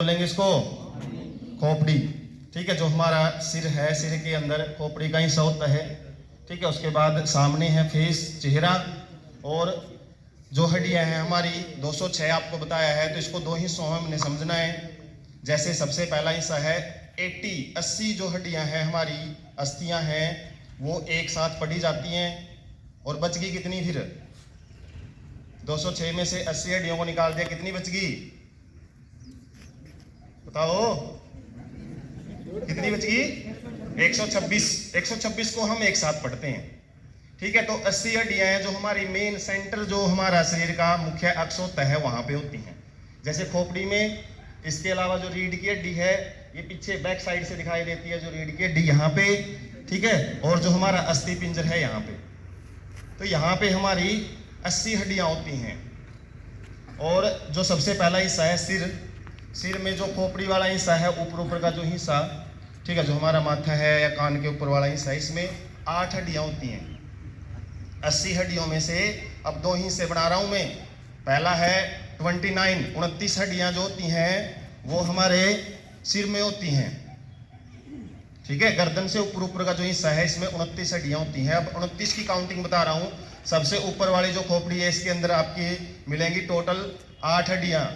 बोलेंगे इसको खोपड़ी। ठीक है, जो हमारा सिर है, सिर के अंदर खोपड़ी का हिस्सा होता है। ठीक है, उसके बाद सामने है फेस, चेहरा, और जो हड्डियां हैं हमारी 206 आपको बताया है, तो इसको दो हिस्सों में हमने समझना है। जैसे सबसे पहला हिस्सा है 80 जो हड्डियां हैं हमारी, अस्थियां हैं, वो एक साथ पढ़ी जाती हैं। और बच गई कितनी फिर? 206 में से 80 हड्डियों को निकाल दिया, कितनी बच गई बताओ? कितनी बच गई? 126। 126 को हम एक साथ पढ़ते हैं। ठीक है, तो 80 हड्डियां हैं जो हमारी मेन सेंटर, जो हमारा शरीर का मुख्य अक्ष होता है, वहां पे होती हैं। जैसे खोपड़ी में, इसके अलावा जो रीढ़ की हड्डी है, ये पीछे बैक साइड से दिखाई देती है, जो रीढ़ की हड्डी यहाँ पे। ठीक है, और जो हमारा अस्थि पिंजर है यहाँ पे, तो यहाँ पे हमारी 80 हड्डियां होती हैं। और जो सबसे पहला हिस्सा है सिर, सिर में जो खोपड़ी वाला हिस्सा है, ऊपर का जो हिस्सा, ठीक है, जो हमारा माथा है या कान के ऊपर वाला हिस्सा, इसमें 8 हड्डियां होती हैं 80 हड्डियों में से। अब दो हिस्से बना रहा हूं मैं। पहला है 29 हड्डियां जो होती हैं वो हमारे सिर में होती हैं। ठीक है, गर्दन से ऊपर का जो हिस्सा है, इसमें 29 हड्डियां होती हैं। अब 29 की काउंटिंग बता रहा हूं। सबसे ऊपर वाली जो खोपड़ी है, इसके अंदर आपकी मिलेंगी टोटल 8 हड्डियां।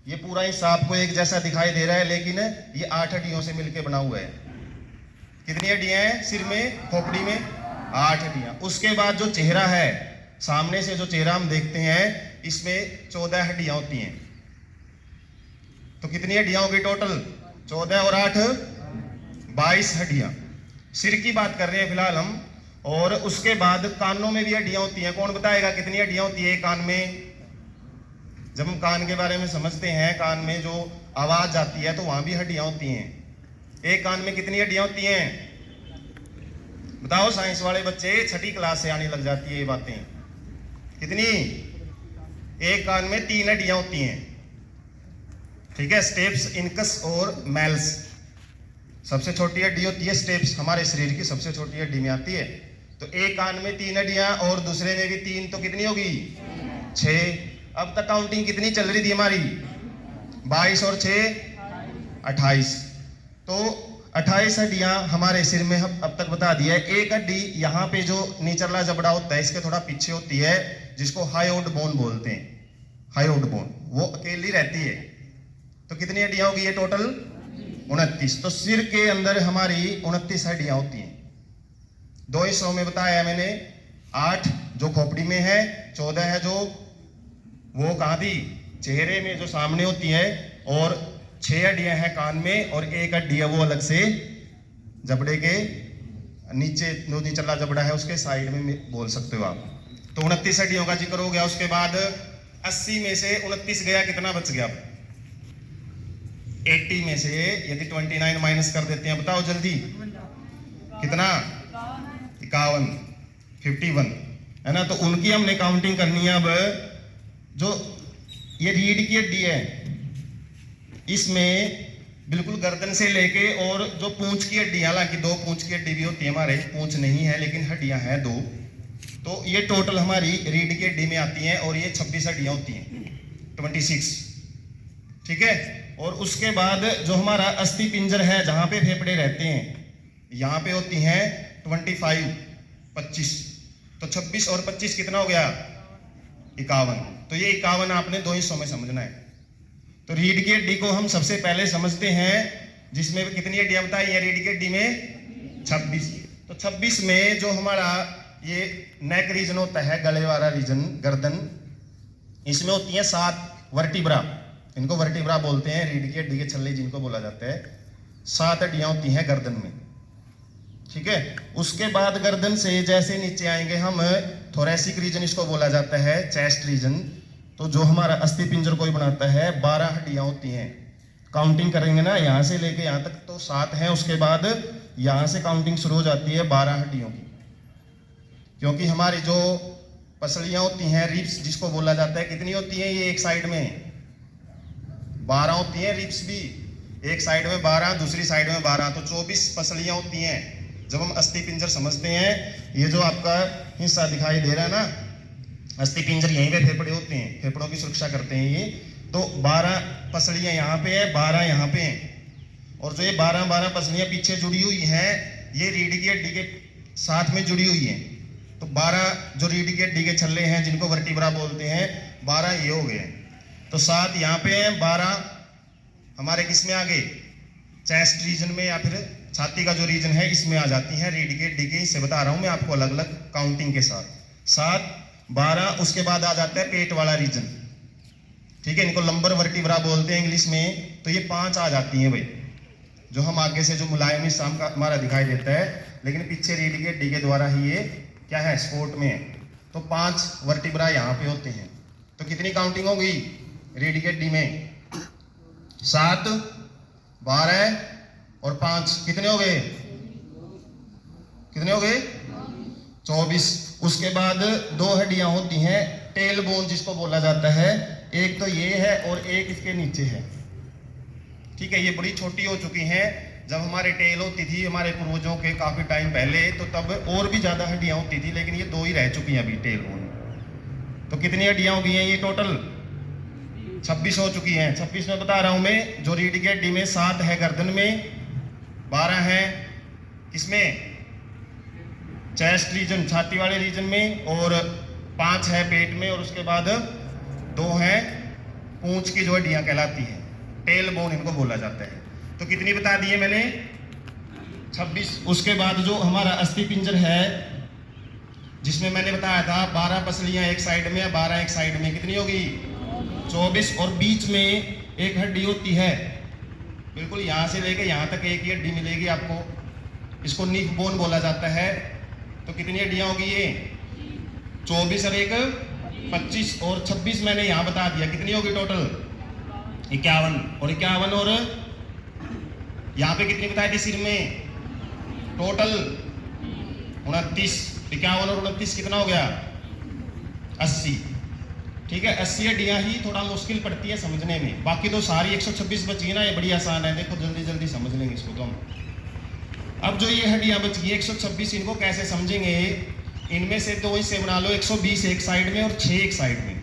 ये पूरा हिस्सा आपको एक जैसा दिखाई दे रहा है, लेकिन ये 8 हड्डियों से मिलकर बना हुआ है। कितनी हड्डियां हैं सिर में, खोपड़ी में? 8 हड्डियां। उसके बाद जो चेहरा है, सामने से जो चेहरा हम देखते हैं, इसमें 14 हड्डियां होती हैं। तो कितनी हड्डियां होगी टोटल? 14 और 8 22 हड्डियां। सिर की बात कर रहे हैं फिलहाल हम। और उसके बाद कानों में भी हड्डियां होती हैं। कौन बताएगा कितनी हड्डियां होती है कान में? जब हम कान के बारे में समझते हैं, कान में जो आवाज आती है, तो वहां भी हड्डियां होती हैं। एक कान में कितनी हड्डियां होती हैं बताओ? साइंस वाले बच्चे, छठी क्लास से आने लग जाती है ये बातें। कितनी? एक कान में 3 हड्डियां होती हैं। ठीक है, स्टेप्स, इनकस और मैल्स। सबसे छोटी हड्डी होती है स्टेप्स, हमारे शरीर की सबसे छोटी हड्डी में आती है। तो एक कान में 3 हड्डियां और दूसरे में भी 3, तो कितनी होगी? 6। अब तक काउंटिंग कितनी चल रही थी हमारी? 22 और 6 28। तो 28 हड्डियां हमारे सिर में हम अब तक बता दिया है। एक हड्डी यहाँ पे जो निचला जबड़ा होता है, इसके थोड़ा पीछे होती है, जिसको हायोइड बोन बोलते हैं। हायोइड बोन वो अकेली रहती है। तो कितनी हड्डियां होगी ये टोटल? 29। तो सिर के अंदर हमारी 29 हड्डियां होती हैं। दो हिस्सों में बताया मैंने। 8 जो खोपड़ी में है, 14 है जो वो कहाँ थी? चेहरे में जो सामने होती है, और 6 हड्डियां हैं कान में, और एक हड्डी है वो अलग से जबड़े के नीचे, जो निचला जबड़ा है उसके साइड में बोल सकते हो आप। तो 29 हड्डियों का जिक्र हो गया। उसके बाद 80 में से 29 गया, कितना बच गया? 80 में से यदि 29 माइनस कर देते हैं, बताओ जल्दी कितना? 51, 51 है ना। तो उनकी हमने काउंटिंग करनी है। अब जो ये रीढ़ की हड्डी है, इसमें बिल्कुल गर्दन से लेके, और जो पूंछ की हड्डी, हालांकि 2 पूंछ की हड्डी भी होती है हमारे, पूंछ नहीं है लेकिन हड्डियां हैं 2। तो ये टोटल हमारी रीढ़ की हड्डी में आती हैं, और ये 26 हड्डियां होती हैं, 26। ठीक है, और उसके बाद जो हमारा अस्थि पिंजर है, जहां पे फेफड़े रहते हैं, यहां पे होती हैं 25, 25। तो 26 और 25 कितना हो गया? 51। तो ये 51 आपने दो हिस्सों में समझना है। तो रीढ़ की हड्डी को हम सबसे पहले समझते हैं, जिसमें कितनी हड्डियां बताई है रीढ़ की हड्डी में? 26। तो 26 में जो हमारा ये नेक रीजन होता है, गले वाला रीजन, गर्दन, इसमें होती है 7 वर्टिब्रा। इनको वर्टिब्रा बोलते हैं, रीढ़ की हड्डी के छल्ले जिनको बोला जाता है। 7 हड्डियां होती हैं गर्दन में। ठीक है, उसके बाद गर्दन से जैसे नीचे आएंगे हम, थोरेसिक रीजन इसको बोला जाता है, चेस्ट रीजन। तो जो हमारा अस्थि पिंजर को बनाता है, 12 हड्डियां होती हैं। काउंटिंग करेंगे ना, यहां से लेके यहां तक तो 7 है। उसके बाद यहां से काउंटिंग शुरू हो जाती है 12 हड्डियों की। क्योंकि हमारी जो पसलियां होती हैं, रिब्स जिसको बोला जाता है, कितनी होती है ये? एक साइड में 12 होती है रिब्स भी। एक साइड में 12, दूसरी साइड में 12, तो 24 पसलियां होती हैं। जब हम अस्थि पिंजर समझते हैं, ये जो आपका हिस्सा दिखाई दे रहा है ना, अस्थि पिंजर, यहीं पे फेफड़े होते हैं, फेफड़ों की सुरक्षा करते हैं ये। तो 12 पसलियां यहाँ पे है, 12 यहाँ पे हैं, और जो ये 12 पसलियां पीछे जुड़ी हुई हैं ये रीढ़ की हड्डी के साथ में जुड़ी हुई हैं। तो 12 जो रीढ़ की हड्डी के छल्ले हैं जिनको वर्टिब्रा बोलते हैं, 12 ये हो गए। तो 7 यहाँ पे हैं, 12 हमारे किस में आ गए, चेस्ट रीजन में या फिर छाती का जो रीजन है इसमें आ जाती हैं रीढ़ की हड्डी के। इससे बता रहा हूं मैं आपको अलग अलग काउंटिंग के साथ। 7, 12, उसके बाद आ जाता है पेट वाला रीजन, ठीक है, इनको लंबर वर्टिब्रा बोलते हैं इंग्लिश में। तो ये 5 आ जाती हैं भाई, जो हम आगे से जो मुलायम शाम का हमारा दिखाई देता है, लेकिन पीछे रीढ़ की हड्डी के द्वारा ही ये क्या है, स्पोर्ट में है। तो 5 वर्टिब्रा यहाँ पे होते हैं। तो कितनी काउंटिंग हो गई रीढ़ की हड्डी में, 7, 12 और 5, कितने हो गए, कितने हो गए, 24। उसके बाद 2 हड्डियां होती हैं टेल बोन जिसको बोला जाता है, एक तो ये है और एक इसके नीचे है, ठीक है। ये बड़ी छोटी हो चुकी हैं, जब हमारे टेल होती थी हमारे पूर्वजों के काफी टाइम पहले, तो तब और भी ज्यादा हड्डियां होती थी, लेकिन ये 2 ही रह चुकी हैं अभी टेल बोन। तो कितनी हड्डियां हो गई हैं ये टोटल, 26 हो चुकी हैं। 26 में बता रहा हूं मैं, जो रीढ़ की हड्डी में 7 है गर्दन में, 12 है इसमें चेस्ट रीजन छाती वाले रीजन में, और 5 है पेट में, और उसके बाद 2 है पूंछ की जो हड्डियां कहलाती है, टेल बोन इनको बोला जाता है। तो कितनी बता दी है मैंने, 26। उसके बाद जो हमारा अस्थि पिंजर है जिसमें मैंने बताया था 12 पसलियां एक साइड में, 12 एक साइड में, कितनी होगी, 24। और बीच में एक हड्डी होती है, बिल्कुल यहां से लेके यहां तक एक ही हड्डी मिलेगी आपको, इसको नीफ बोन बोला जाता है। तो कितनी हड्डियां होगी ये, 24 और एक 25, और 26 मैंने यहां बता दिया, कितनी होगी टोटल, 51। और 51 और यहां पे कितनी बताई थी सिर में, टोटल 29। 51 और 29 कितना हो गया, 80, ठीक है। 80 हड्डियां ही थोड़ा मुश्किल पड़ती है समझने में, बाकी तो सारी 126 बची है ना, ये बड़ी आसान है, देखो जल्दी जल्दी समझ लेंगे इसको तो हम। अब जो ये हड्डियां बच गई 126, इनको कैसे समझेंगे, इनमें से 2 हिस्से बना लो, 120 एक साइड में और 6 एक साइड में।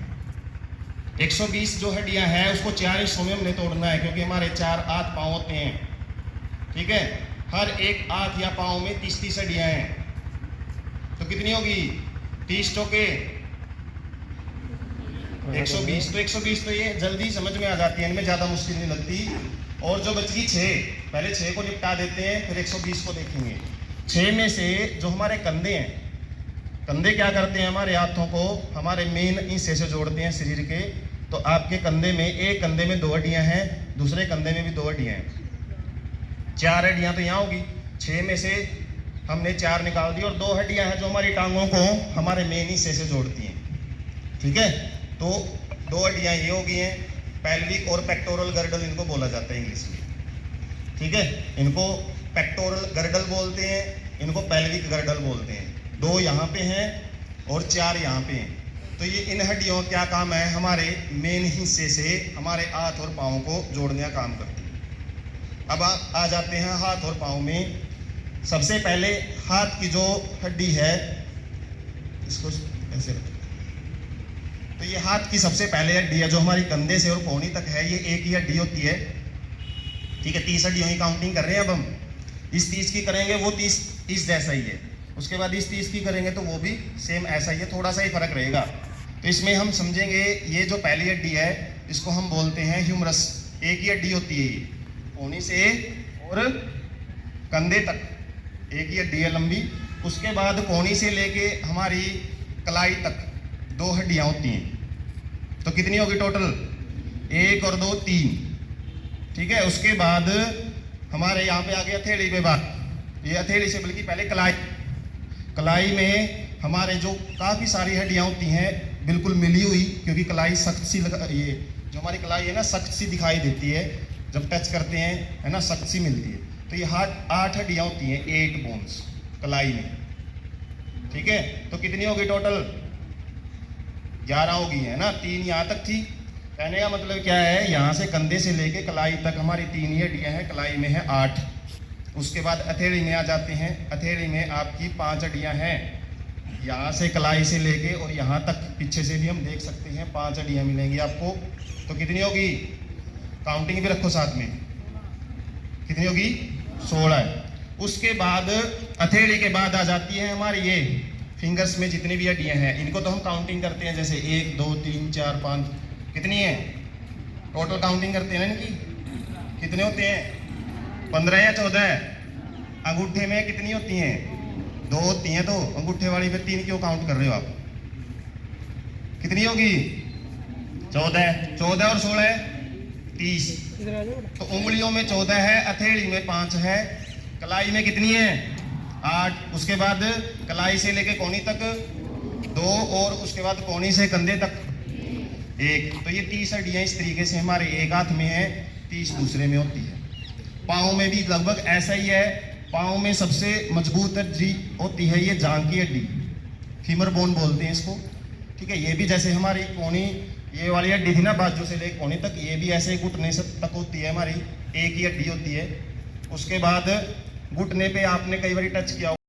120 जो हड्डियां हैं उसको 4 हिस्सों में हमने तोड़ना है, क्योंकि हमारे 4 हाथ पांव होते हैं, ठीक है। हर एक हाथ या पांव में 30-30 हड्डियां हैं। तो कितनी होगी, 30 टोके 120। तो 120 तो ये जल्दी समझ में आ जाती है, इनमें ज्यादा मुश्किल नहीं लगती। और जो बच गई 6, पहले 6 को निपटा देते हैं, फिर 120 को देखेंगे। 6 में से जो हमारे कंधे हैं, कंधे क्या करते हैं, हमारे हाथों को हमारे मेन हिस्से से जोड़ते हैं शरीर के। तो आपके कंधे में, एक कंधे में 2 हड्डियां हैं, दूसरे कंधे में भी 2 हड्डियां हैं, 4 हड्डियां तो यहाँ होगी। 6 में से हमने 4 निकाल दी, और 2 हड्डियां हैं जो हमारी टांगों को हमारे मेन हिस्से से जोड़ती हैं, ठीक है। तो 2 हड्डियां ये हो गई हैं, पेल्विक और पेक्टोरल गर्डल इनको बोला जाता है इंग्लिश में, ठीक है। इनको पेक्टोरल गर्डल बोलते हैं, इनको पेल्विक गर्डल बोलते हैं। 2 यहाँ पे हैं और 4 यहाँ पे हैं। तो ये इन हड्डियों का क्या काम है, हमारे मेन हिस्से से हमारे हाथ और पाँव को जोड़ने का काम करती है। अब आप आ जाते हैं हाथ और पाँव में। सबसे पहले हाथ की जो हड्डी है, इसको ऐसे रखते हैं। तो ये हाथ की सबसे पहले हड्डी है जो हमारी कंधे से और कोहनी तक है, ये एक ही हड्डी होती है, ठीक है। 30 हड्डियों की काउंटिंग कर रहे हैं अब हम। इस 30 की करेंगे वो 30 इस जैसा ही है, उसके बाद इस 30 की करेंगे तो वो भी सेम ऐसा ही है, थोड़ा सा ही फर्क रहेगा। तो इसमें हम समझेंगे ये जो पहली हड्डी है इसको हम बोलते हैं ह्यूमरस। एक ही हड्डी होती है ये, कोहनी से और कंधे तक एक ही हड्डी है लंबी। उसके बाद कोहनी से लेके हमारी कलाई तक 2 हड्डियां होती हैं। तो कितनी होगी टोटल, 1 और 2 3, ठीक है। उसके बाद हमारे यहाँ पे आ गया हथेली पे बात, ये हथेली से बल्कि पहले कलाई। कलाई में हमारे जो काफ़ी सारी हड्डियाँ होती हैं बिल्कुल मिली हुई, क्योंकि कलाई सख्त सी ये जो हमारी कलाई है ना सख्त सी दिखाई देती है, जब टच करते हैं है ना सख्त सी मिलती है। तो ये 8 हड्डियाँ होती हैं, 8 बोन्स कलाई में, ठीक है। तो कितनी होगी टोटल, 11 होगी है ना, 3 यहाँ तक थी। कहने का मतलब क्या है, यहाँ से कंधे से लेके कलाई तक हमारी 3 ही हड्डियाँ हैं, कलाई में है 8। उसके बाद हथेली में आ जाते हैं, हथेली में आपकी 5 हड्डियाँ हैं, यहाँ से कलाई से लेके और यहाँ तक पीछे से भी हम देख सकते हैं 5 हड्डियाँ मिलेंगी आपको। तो कितनी होगी, काउंटिंग भी रखो साथ में, कितनी होगी 16। उसके बाद हथेली के बाद आ जाती है हमारी ये फिंगर्स में जितनी भी हड्डियां हैं, इनको तो हम काउंटिंग करते हैं, जैसे 1 2 3 4 5 कितनी है, टोटल काउंटिंग करते हैं ना इनकी, कितने होते हैं 15 या 14। अंगूठे में कितनी होती हैं, 2 होती हैं, तो अंगूठे वाली पे 3 क्यों काउंट कर रहे हो आप, कितनी होगी 14 और 16 30। तो उंगलियों में 14 है, हथेली में 5 है, कलाई में कितनी है 8। उसके बाद कलाई से लेके कोहनी तक 2, और उसके बाद कोहनी से कंधे तक 1। तो ये 30 हड्डियां इस तरीके से हमारे एक हाथ में है, 30 दूसरे में होती है। पाँव में भी लगभग ऐसा ही है। पाँव में सबसे मजबूत हड्डी होती है ये जांघ की हड्डी, फीमर बोन बोलते हैं इसको, ठीक है। ये भी जैसे हमारी कोहनी ये वाली हड्डी थी ना बाजू से लेकर कोहनी तक, ये भी ऐसे घुटने से तक होती है हमारी, एक ही हड्डी होती है। उसके बाद घुटने पे आपने कई बार टच किया